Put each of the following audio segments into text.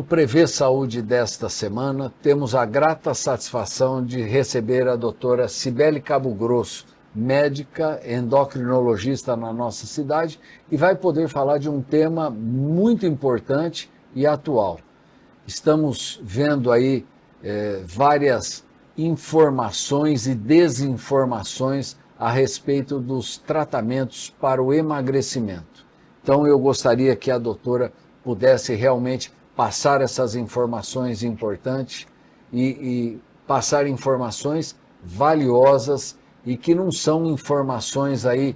Prevê Saúde desta semana, temos a grata satisfação de receber a doutora Cibele Cabo Grosso, médica endocrinologista na nossa cidade, e vai poder falar de um tema muito importante e atual. Estamos vendo aí várias informações e desinformações a respeito dos tratamentos para o emagrecimento. Então eu gostaria que a doutora pudesse realmente passar essas informações importantes e passar informações valiosas e que não são informações aí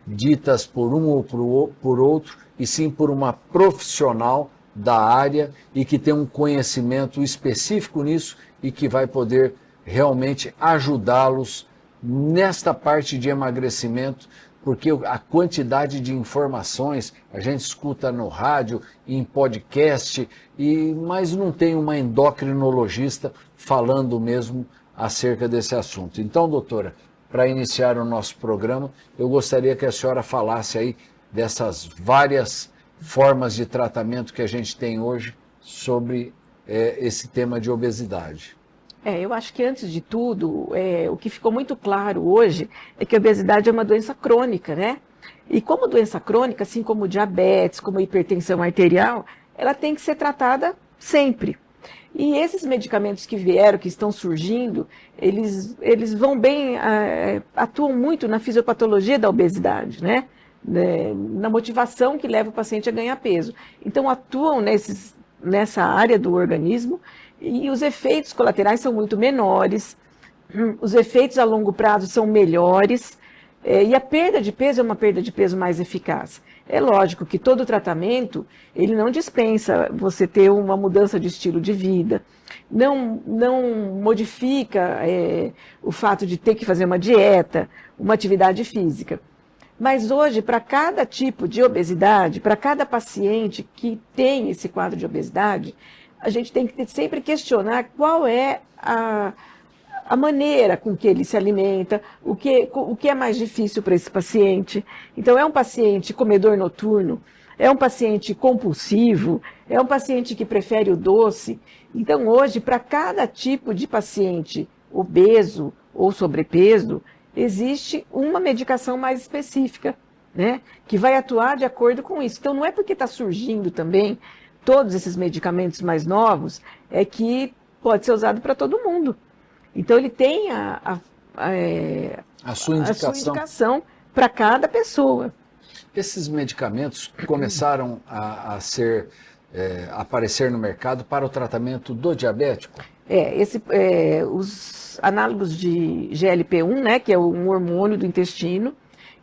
ditas por um ou por outro, e sim por uma profissional da área e que tem um conhecimento específico nisso e que vai poder realmente ajudá-los nesta parte de emagrecimento, porque a quantidade de informações a gente escuta no rádio, em podcast, mas não tem uma endocrinologista falando mesmo acerca desse assunto. Então, doutora, para iniciar o nosso programa, eu gostaria que a senhora falasse aí dessas várias formas de tratamento que a gente tem hoje sobre esse tema de obesidade. Eu acho que antes de tudo, o que ficou muito claro hoje é que a obesidade é uma doença crônica, né? E como doença crônica, assim como diabetes, como hipertensão arterial, ela tem que ser tratada sempre. E esses medicamentos que vieram, que estão surgindo, eles vão bem, atuam muito na fisiopatologia da obesidade, né? Na motivação que leva o paciente a ganhar peso. Então atuam nessa área do organismo, e os efeitos colaterais são muito menores, os efeitos a longo prazo são melhores, e a perda de peso é uma perda de peso mais eficaz. É lógico que todo tratamento, ele não dispensa você ter uma mudança de estilo de vida, não modifica o fato de ter que fazer uma dieta, uma atividade física. Mas hoje, para cada tipo de obesidade, para cada paciente que tem esse quadro de obesidade, a gente tem que sempre questionar qual é a maneira com que ele se alimenta, o que é mais difícil para esse paciente. Então, é um paciente comedor noturno, é um paciente compulsivo, é um paciente que prefere o doce. Então, hoje, para cada tipo de paciente obeso ou sobrepeso, existe uma medicação mais específica, né, que vai atuar de acordo com isso. Então, não é porque está surgindo também todos esses medicamentos mais novos, é que pode ser usado para todo mundo. Então, ele tem a sua indicação para cada pessoa. Esses medicamentos começaram a aparecer no mercado para o tratamento do diabético? Os análogos de GLP-1, né, que é um hormônio do intestino,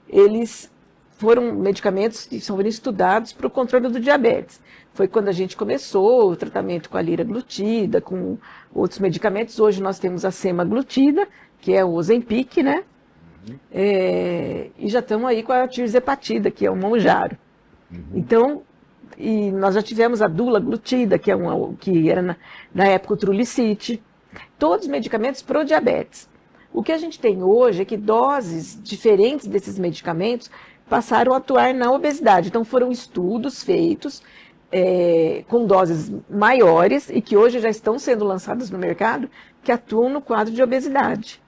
eles foram medicamentos que são estudados para o controle do diabetes. Foi quando a gente começou o tratamento com a liraglutida, com outros medicamentos. Hoje nós temos a semaglutida, que é o Ozempic, né? E já estamos aí com a tirzepatida, que é o Mounjaro. Então, e nós já tivemos a dulaglutida, que era na época o Trulicity. Todos os medicamentos pro diabetes. O que a gente tem hoje é que doses diferentes desses medicamentos passaram a atuar na obesidade. Então foram estudos feitos com doses maiores e que hoje já estão sendo lançados no mercado, que atuam no quadro de obesidade.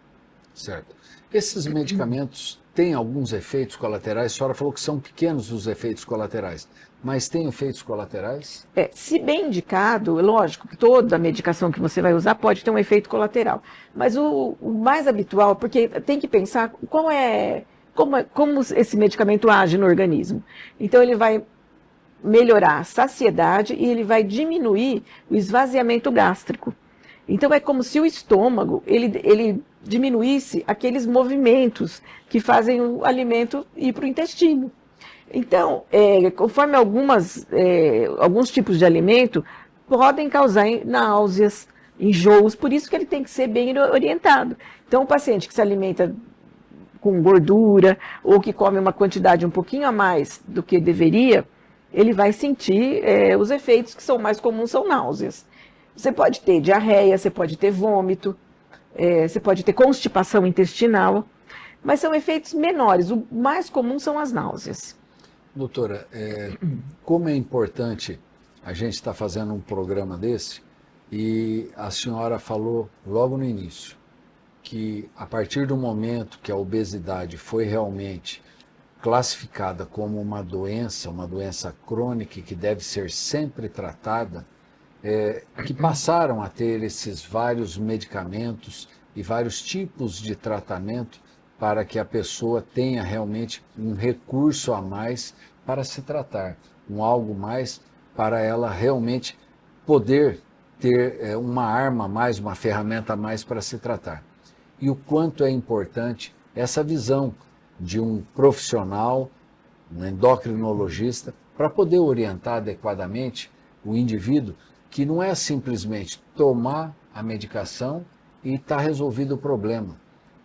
Certo. Esses medicamentos têm alguns efeitos colaterais? A senhora falou que são pequenos os efeitos colaterais, mas tem efeitos colaterais? Se bem indicado, lógico que toda medicação que você vai usar pode ter um efeito colateral, mas o mais habitual, porque tem que pensar como esse medicamento age no organismo. Então ele vai melhorar a saciedade e ele vai diminuir o esvaziamento gástrico. Então é como se o estômago ele diminuísse aqueles movimentos que fazem o alimento ir para o intestino. Então, conforme alguns tipos de alimento podem causar náuseas, enjoos, por isso que ele tem que ser bem orientado. Então, o paciente que se alimenta com gordura ou que come uma quantidade um pouquinho a mais do que deveria, ele vai sentir os efeitos que são mais comuns, são náuseas. Você pode ter diarreia, você pode ter vômito, você pode ter constipação intestinal, mas são efeitos menores. O mais comum são as náuseas. Doutora, como é importante a gente está fazendo um programa desse e a senhora falou logo no início que a partir do momento que a obesidade foi realmente classificada como uma doença crônica que deve ser sempre tratada, que passaram a ter esses vários medicamentos e vários tipos de tratamento para que a pessoa tenha realmente um recurso a mais para se tratar, algo mais para ela realmente poder ter uma arma a mais, uma ferramenta a mais para se tratar. E o quanto é importante essa visão de um profissional, um endocrinologista, para poder orientar adequadamente o indivíduo, que não é simplesmente tomar a medicação e está resolvido o problema.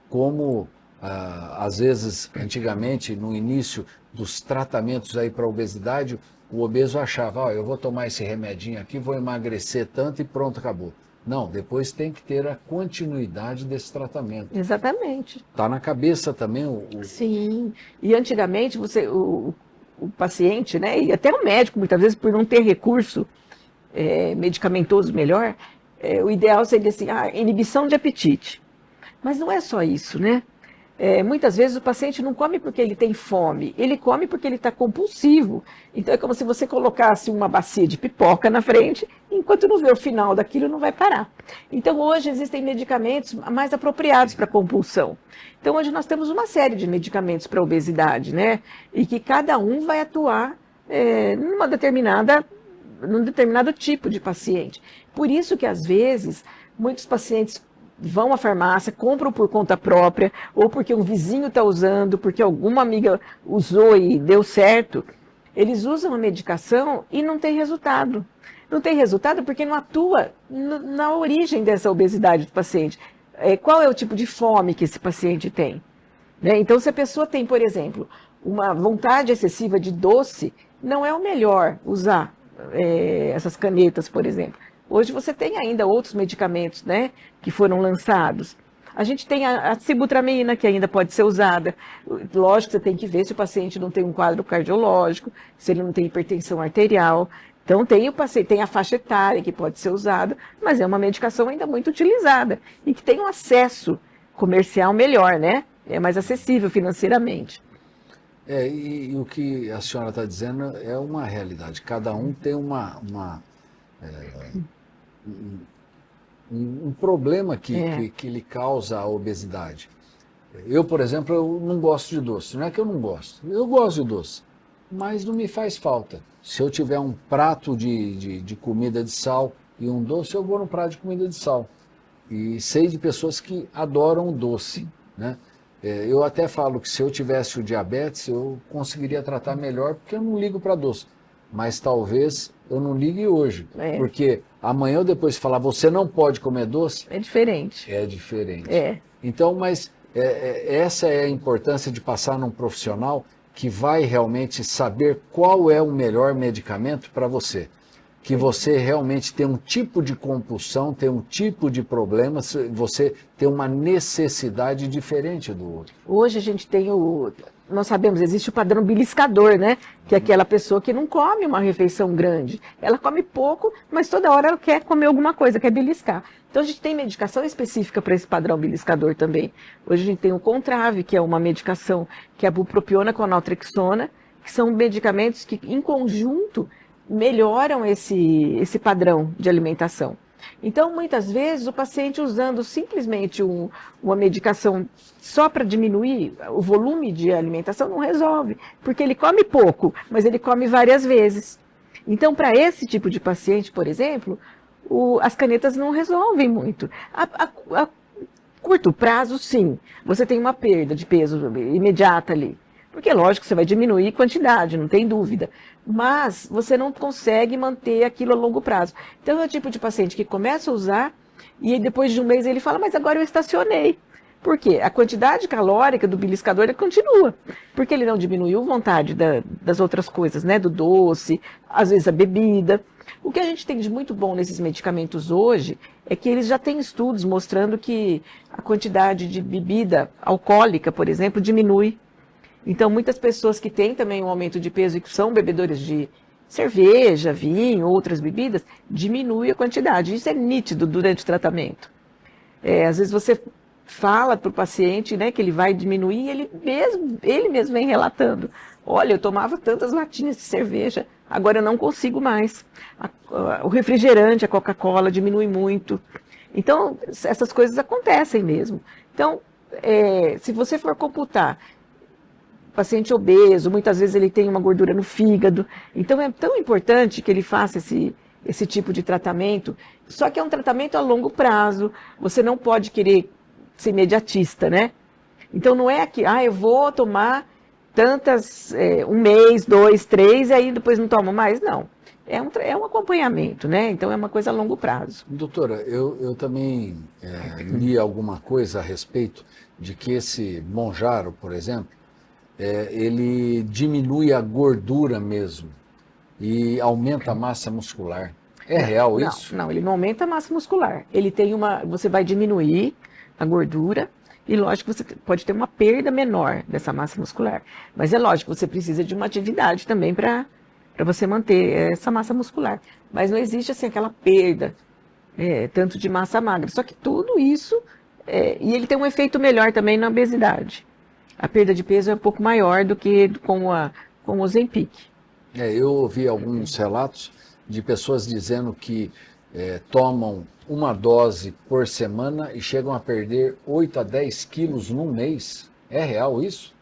Como, às vezes, antigamente, no início dos tratamentos aí para a obesidade, o obeso achava, eu vou tomar esse remedinho aqui, vou emagrecer tanto e pronto, acabou. Não, depois tem que ter a continuidade desse tratamento. Exatamente. Está na cabeça também Sim, e antigamente o paciente, né, e até o médico, muitas vezes, por não ter recurso medicamentoso melhor, o ideal seria assim, inibição de apetite. Mas não é só isso, né? Muitas vezes o paciente não come porque ele tem fome, ele come porque ele está compulsivo. Então é como se você colocasse uma bacia de pipoca na frente, enquanto não vê o final daquilo, não vai parar. Então hoje existem medicamentos mais apropriados para compulsão. Então hoje nós temos uma série de medicamentos para obesidade, né? E que cada um vai atuar num determinado tipo de paciente. Por isso que às vezes muitos pacientes vão à farmácia, compram por conta própria, ou porque um vizinho está usando, porque alguma amiga usou e deu certo. Eles usam a medicação e não tem resultado. Não tem resultado porque não atua na origem dessa obesidade do paciente. Qual é o tipo de fome que esse paciente tem? Né? Então, se a pessoa tem, por exemplo, uma vontade excessiva de doce, não é o melhor usar essas canetas, por exemplo. Hoje você tem ainda outros medicamentos, né, que foram lançados. A gente tem a sibutramina, que ainda pode ser usada. Lógico que você tem que ver se o paciente não tem um quadro cardiológico, se ele não tem hipertensão arterial. Então tem a faixa etária que pode ser usada, mas é uma medicação ainda muito utilizada e que tem um acesso comercial melhor, né? É mais acessível financeiramente. E o que a senhora está dizendo é uma realidade. Cada um tem um problema que lhe causa a obesidade. Eu, por exemplo, eu não gosto de doce. Não é que eu não gosto. Eu gosto de doce, mas não me faz falta. Se eu tiver um prato de comida de sal e um doce, eu vou no prato de comida de sal. E sei de pessoas que adoram o doce, né? Eu até falo que se eu tivesse o diabetes, eu conseguiria tratar melhor, porque eu não ligo para doce. Mas talvez eu não ligue hoje, porque amanhã ou depois falar, você não pode comer doce... É diferente. É diferente. Então, mas essa é a importância de passar num profissional que vai realmente saber qual é o melhor medicamento para você. Que você realmente tem um tipo de compulsão, tem um tipo de problema, você tem uma necessidade diferente do outro. Hoje a gente tem nós sabemos, existe o padrão beliscador, né? Que é aquela pessoa que não come uma refeição grande. Ela come pouco, mas toda hora ela quer comer alguma coisa, quer beliscar. Então a gente tem medicação específica para esse padrão beliscador também. Hoje a gente tem o Contrave, que é uma medicação que é a bupropiona com a naltrexona, que são medicamentos que em conjunto melhoram esse padrão de alimentação. Então, muitas vezes, o paciente usando simplesmente uma medicação só para diminuir o volume de alimentação não resolve, porque ele come pouco, mas ele come várias vezes. Então, para esse tipo de paciente, por exemplo, as canetas não resolvem muito. A curto prazo, sim, você tem uma perda de peso imediata ali. Porque, lógico, você vai diminuir quantidade, não tem dúvida. Mas você não consegue manter aquilo a longo prazo. Então, é o tipo de paciente que começa a usar e depois de um mês ele fala, mas agora eu estacionei. Por quê? A quantidade calórica do beliscador ele continua. Porque ele não diminuiu a vontade das outras coisas, né? Do doce, às vezes a bebida. O que a gente tem de muito bom nesses medicamentos hoje é que eles já têm estudos mostrando que a quantidade de bebida alcoólica, por exemplo, diminui. Então, muitas pessoas que têm também um aumento de peso e que são bebedores de cerveja, vinho, outras bebidas, diminui a quantidade. Isso é nítido durante o tratamento. Às vezes você fala para o paciente, né, que ele vai diminuir, e ele mesmo vem relatando. Olha, eu tomava tantas latinhas de cerveja, agora eu não consigo mais. O refrigerante, a Coca-Cola diminui muito. Então, essas coisas acontecem mesmo. Então, se você for computar, paciente obeso, muitas vezes ele tem uma gordura no fígado, então é tão importante que ele faça esse tipo de tratamento, só que é um tratamento a longo prazo, você não pode querer ser imediatista, né? Então não é que, eu vou tomar tantas, 1 mês, 2, 3, e aí depois não tomo mais, não. É um acompanhamento, né? Então é uma coisa a longo prazo. Doutora, eu também li alguma coisa a respeito de que esse Monjaro, por exemplo, ele diminui a gordura mesmo e aumenta a massa muscular. É real isso? Não, ele não aumenta a massa muscular. Ele tem você vai diminuir a gordura e lógico que você pode ter uma perda menor dessa massa muscular. Mas é lógico, você precisa de uma atividade também para você manter essa massa muscular. Mas não existe assim aquela perda tanto de massa magra. Só que tudo isso, e ele tem um efeito melhor também na obesidade. A perda de peso é um pouco maior do que com o Ozempic. Eu ouvi alguns relatos de pessoas dizendo que tomam uma dose por semana e chegam a perder 8 a 10 quilos num mês. É real isso?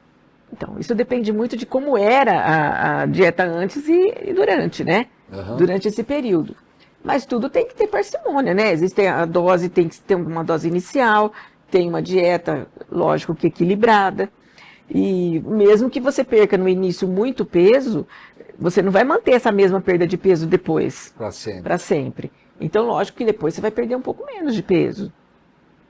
Então, isso depende muito de como era a dieta antes e durante, né? Uhum. Durante esse período. Mas tudo tem que ter parcimônia, né? A dose tem que ter uma dose inicial, tem uma dieta, lógico que equilibrada. E mesmo que você perca no início muito peso, você não vai manter essa mesma perda de peso depois. Para sempre. Para sempre. Então, lógico que depois você vai perder um pouco menos de peso.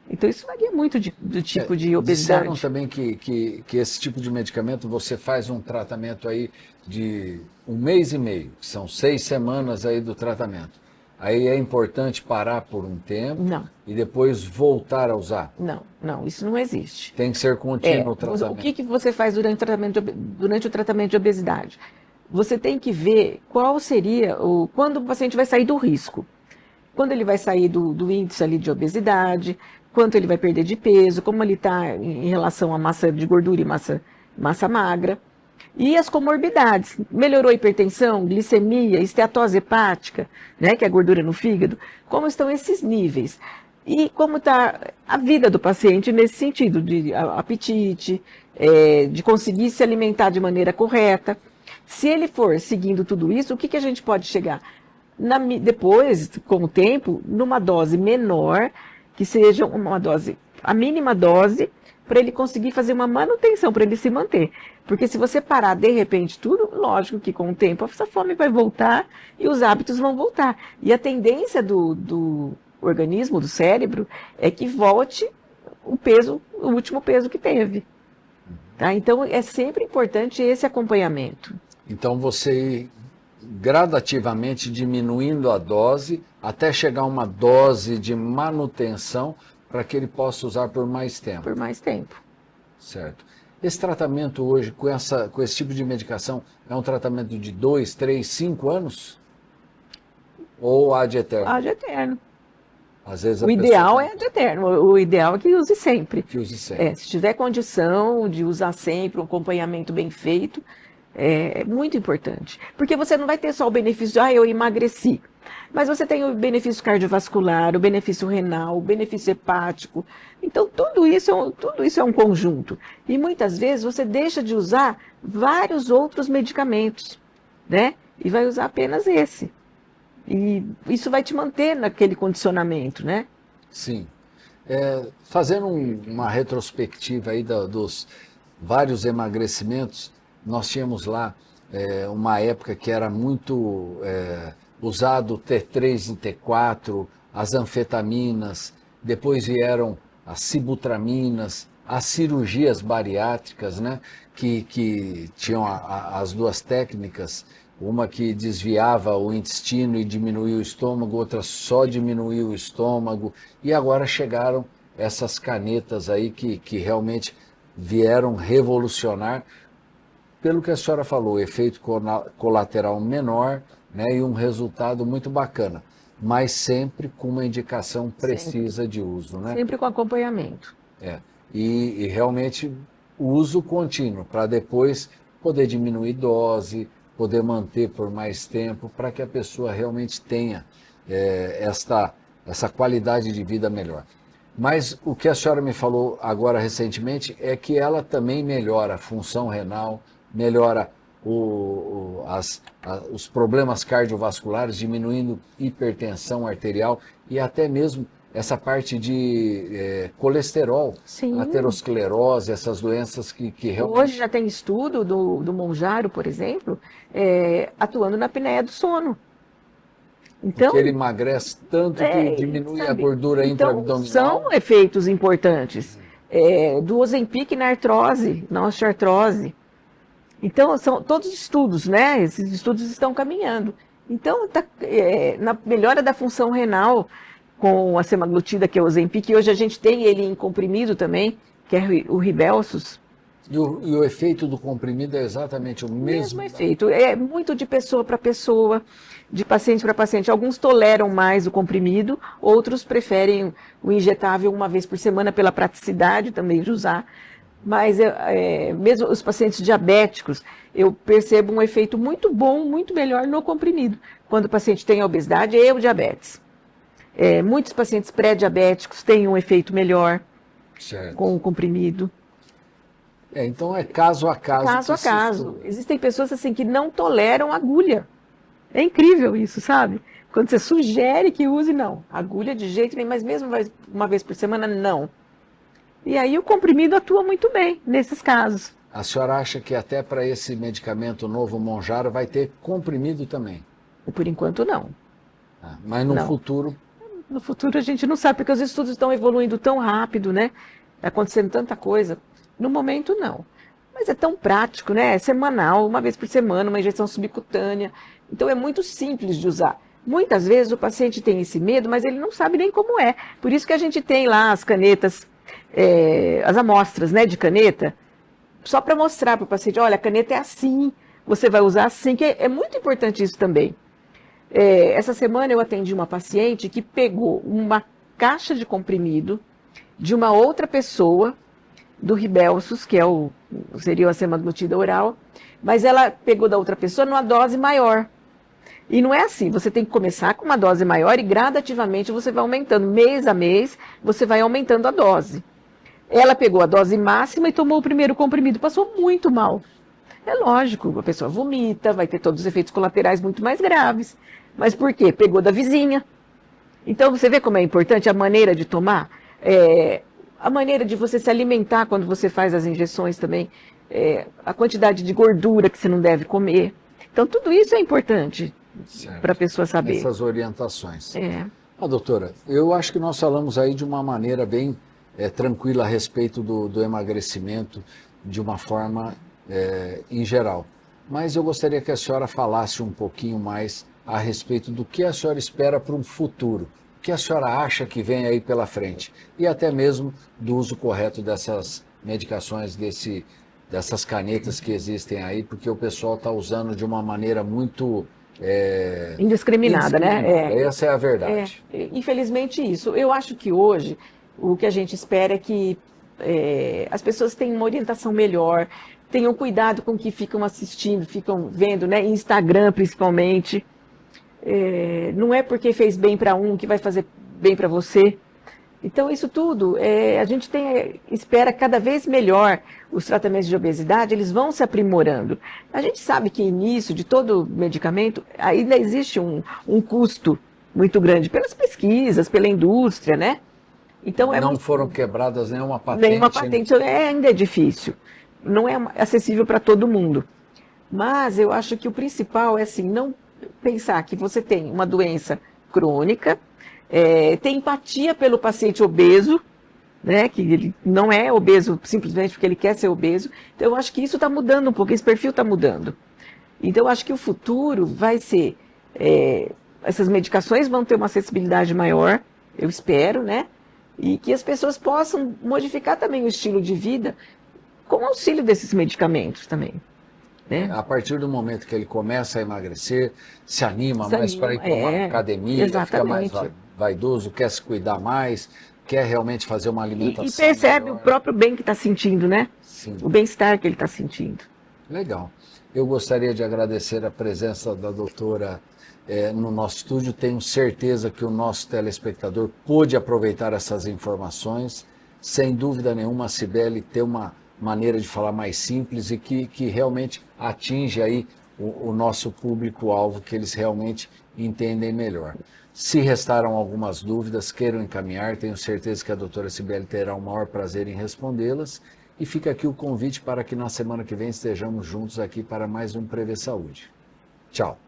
Então, isso varia muito do tipo de obesidade. Disseram também que esse tipo de medicamento, você faz um tratamento aí de 1 mês e meio, que são 6 semanas aí do tratamento. Aí é importante parar por um tempo e depois voltar a usar. Não, isso não existe. Tem que ser contínuo o tratamento. O que você faz durante o tratamento de obesidade? Você tem que ver qual seria quando o paciente vai sair do risco. Quando ele vai sair do índice ali de obesidade, quanto ele vai perder de peso, como ele está em relação à massa de gordura e massa magra. E as comorbidades, melhorou a hipertensão, glicemia, esteatose hepática, né, que é a gordura no fígado, como estão esses níveis? E como está a vida do paciente nesse sentido, de apetite, de conseguir se alimentar de maneira correta. Se ele for seguindo tudo isso, o que a gente pode chegar? Depois, com o tempo, numa dose menor, que seja a mínima dose, para ele conseguir fazer uma manutenção, para ele se manter. Porque se você parar de repente tudo, lógico que com o tempo essa fome vai voltar e os hábitos vão voltar. E a tendência do organismo, do cérebro, é que volte o último peso que teve. Tá? Então é sempre importante esse acompanhamento. Então você ir gradativamente diminuindo a dose até chegar a uma dose de manutenção para que ele possa usar por mais tempo. Por mais tempo. Certo. Esse tratamento hoje, com esse tipo de medicação, é um tratamento de 2, 3, 5 anos? Ou ad eterno? Ad eterno. Às vezes o ideal é ad eterno. O ideal é que use sempre. Que use sempre. Se tiver condição de usar sempre, um acompanhamento bem feito, é muito importante. Porque você não vai ter só o benefício de, eu emagreci. Mas você tem o benefício cardiovascular, o benefício renal, o benefício hepático. Então, tudo isso é um conjunto. E muitas vezes você deixa de usar vários outros medicamentos, né? E vai usar apenas esse. E isso vai te manter naquele condicionamento, né? Sim. Fazendo uma retrospectiva aí dos vários emagrecimentos, nós tínhamos lá uma época que era muito usado o T3 e T4, as anfetaminas, depois vieram as sibutraminas, as cirurgias bariátricas, né, que tinham as duas técnicas, uma que desviava o intestino e diminuía o estômago, outra só diminuía o estômago, e agora chegaram essas canetas aí que realmente vieram revolucionar pelo que a senhora falou, efeito colateral menor, né, e um resultado muito bacana, mas sempre com uma indicação precisa de uso, né? Sempre com acompanhamento. E realmente uso contínuo, para depois poder diminuir dose, poder manter por mais tempo, para que a pessoa realmente tenha essa qualidade de vida melhor. Mas o que a senhora me falou agora recentemente é que ela também melhora a função renal, melhora os problemas cardiovasculares, diminuindo hipertensão arterial e até mesmo essa parte de colesterol, Sim. aterosclerose, essas doenças que realmente... Hoje já tem estudo do Monjaro, por exemplo, atuando na apneia do sono. Então, porque ele emagrece tanto que diminui a gordura intra-abdominal. São efeitos importantes. Do Ozempic na artrose, na osteoartrose. Então, são todos estudos, né? Esses estudos estão caminhando. Então, na melhora da função renal com a semaglutida, que é o Ozempic, hoje a gente tem ele em comprimido também, que é o Rybelsus. E o efeito do comprimido é exatamente o mesmo efeito. É muito de pessoa para pessoa, de paciente para paciente. Alguns toleram mais o comprimido, outros preferem o injetável uma vez por semana pela praticidade também de usar. Mas mesmo os pacientes diabéticos, eu percebo um efeito muito bom, muito melhor no comprimido, quando o paciente tem a obesidade e o diabetes. Muitos pacientes pré-diabéticos têm um efeito melhor com o comprimido. Então é caso a caso. Caso a caso. Existem pessoas assim que não toleram agulha. É incrível isso, sabe? Quando você sugere que use, não. Agulha de jeito nenhum, mas mesmo uma vez por semana, não. E aí o comprimido atua muito bem nesses casos. A senhora acha que até para esse medicamento novo, Monjaro, vai ter comprimido também? Por enquanto, não. Mas no futuro... No futuro a gente não sabe, porque os estudos estão evoluindo tão rápido, né? Está acontecendo tanta coisa. No momento, não. Mas é tão prático, né? É semanal, uma vez por semana, uma injeção subcutânea. Então é muito simples de usar. Muitas vezes o paciente tem esse medo, mas ele não sabe nem como é. Por isso que a gente tem lá as canetas, as amostras, né, de caneta, só para mostrar para o paciente, olha, a caneta é assim, você vai usar assim, que é muito importante isso também. Essa semana eu atendi uma paciente que pegou uma caixa de comprimido de uma outra pessoa, do Rybelsus, que seria a semaglutida oral, mas ela pegou da outra pessoa numa dose maior. E não é assim, você tem que começar com uma dose maior e gradativamente você vai aumentando, mês a mês, você vai aumentando a dose. Ela pegou a dose máxima e tomou o primeiro comprimido, passou muito mal. É lógico, a pessoa vomita, vai ter todos os efeitos colaterais muito mais graves. Mas por quê? Pegou da vizinha. Então você vê como é importante a maneira de tomar? A maneira de você se alimentar quando você faz as injeções também, a quantidade de gordura que você não deve comer. Então, tudo isso é importante para a pessoa saber. Essas orientações. Doutora, eu acho que nós falamos aí de uma maneira bem tranquila a respeito do emagrecimento, de uma forma em geral. Mas eu gostaria que a senhora falasse um pouquinho mais a respeito do que a senhora espera para um futuro. O que a senhora acha que vem aí pela frente? E até mesmo do uso correto dessas medicações, dessas canetas que existem aí, porque o pessoal está usando de uma maneira muito... indiscriminada, né? Essa é a verdade. Infelizmente isso. Eu acho que hoje o que a gente espera é que as pessoas tenham uma orientação melhor, tenham cuidado com o que ficam assistindo, ficam vendo, né? Instagram principalmente. Não é porque fez bem para um que vai fazer bem para você. Então, isso tudo, a gente espera cada vez melhor os tratamentos de obesidade, eles vão se aprimorando. A gente sabe que início de todo medicamento ainda existe um custo muito grande pelas pesquisas, pela indústria, né? Então, não foram quebradas nenhuma patente. Nenhuma patente, ainda é difícil. Não é acessível para todo mundo. Mas eu acho que o principal é assim, não pensar que você tem uma doença crônica, ter empatia pelo paciente obeso, né, que ele não é obeso simplesmente porque ele quer ser obeso. Então, eu acho que isso está mudando um pouco, esse perfil está mudando. Então, eu acho que o futuro vai ser, essas medicações vão ter uma acessibilidade maior, eu espero, né, e que as pessoas possam modificar também o estilo de vida com o auxílio desses medicamentos também. né? A partir do momento que ele começa a emagrecer, se anima mais para ir para uma academia, exatamente. fica mais vaidoso, quer se cuidar mais, quer realmente fazer uma alimentação E percebe melhor. o próprio bem que está sentindo, né? Sim. O bem-estar que ele está sentindo. Legal. Eu gostaria de agradecer a presença da doutora no nosso estúdio. Tenho certeza que o nosso telespectador pôde aproveitar essas informações. Sem dúvida nenhuma, a Cibele tem uma maneira de falar mais simples e que realmente atinge aí o nosso público-alvo, que eles realmente entendem melhor. Se restaram algumas dúvidas, queiram encaminhar, tenho certeza que a doutora Cibele terá o maior prazer em respondê-las. E fica aqui o convite para que na semana que vem estejamos juntos aqui para mais um Prevê Saúde. Tchau.